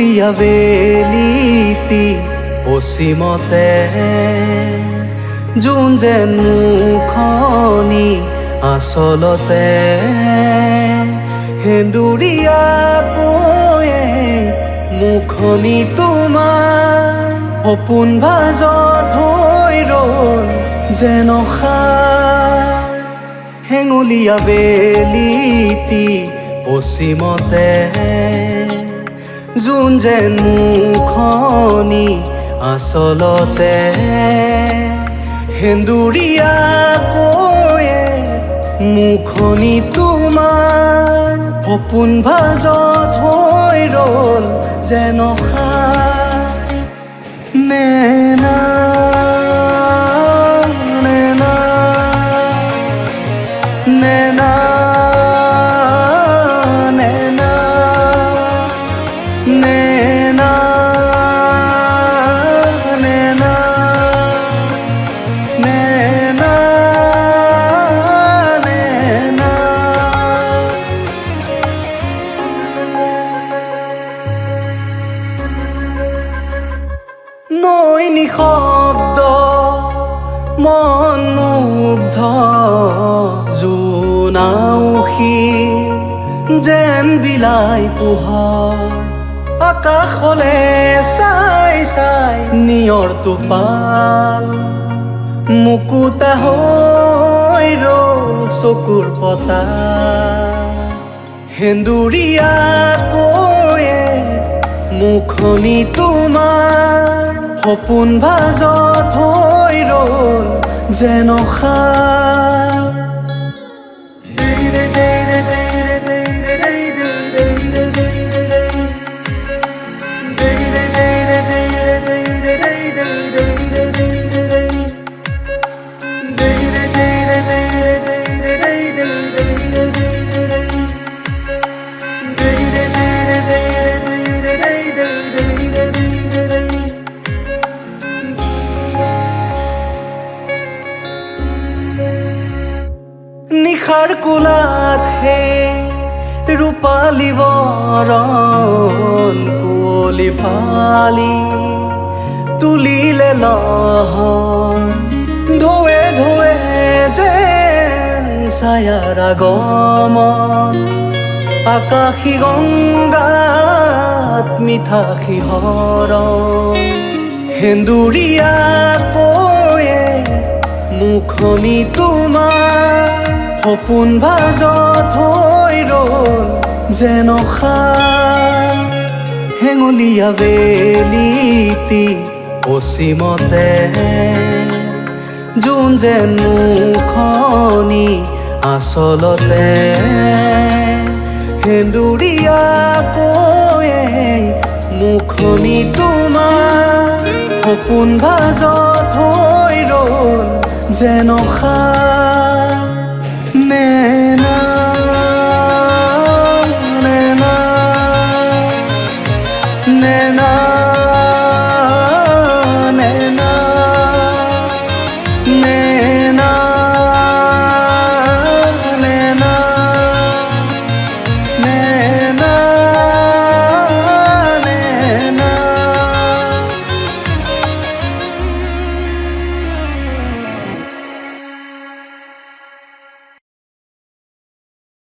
হেঙুলীয়া বেলিটি পশ্চিমতে যোন যেন মুখনি আচলতে সেন্দুৰীয়া কৈয়ে মুখনি তোমাৰ সপোন ভাজত হৈ ৰ'ল যেন সাৰ হেঙুলীয়া বেলিটি পশ্চিমতে যোন যেন মুখনি আচলতে সেন্দুৰীয়া কৈয়ে মুখনি তোমাৰ সপোন ভাজত হৈ ৰ'ল যেন সাৰ নেনা নেনা নেনা নেনা নেনা নেনা নেনা নেনা নৈ নিশব্দ মন মুগ্ধ জোনাউসী যেন বিলাই পোহৰ আকাশলে চাই চাই নিয়ৰ টোপাল মুকুতা হৈ ৰ'ল চকুৰ পতা সেন্দুৰীয়া কৈয়ে মুখনি তোমাৰ সপোন ভাজত হৈ ৰ'ল যেন সাৰ নিশাৰ কোলাত হে ৰূপালী বৰণ কুঁৱলী ফালি তুলিলে লহন ঢৌৱে ঢৌৱে যেন ছায়াৰ আগমন আকাশী গংগাত মিঠা শিহৰণ সেন্দুৰীয়া কৈয়ে মুখনি তোমাৰ সপোন ভাজত হৈ ৰ'ল যেন সাৰ হেঙুলীয়া বেলিটি পশ্চিমতে যোন যেন মুখনি আচলতে সেন্দুৰীয়া কৈয়ে মুখনি তোমাৰ সপোন ভাজত হৈ ৰ'ল যেন সাৰ নেনা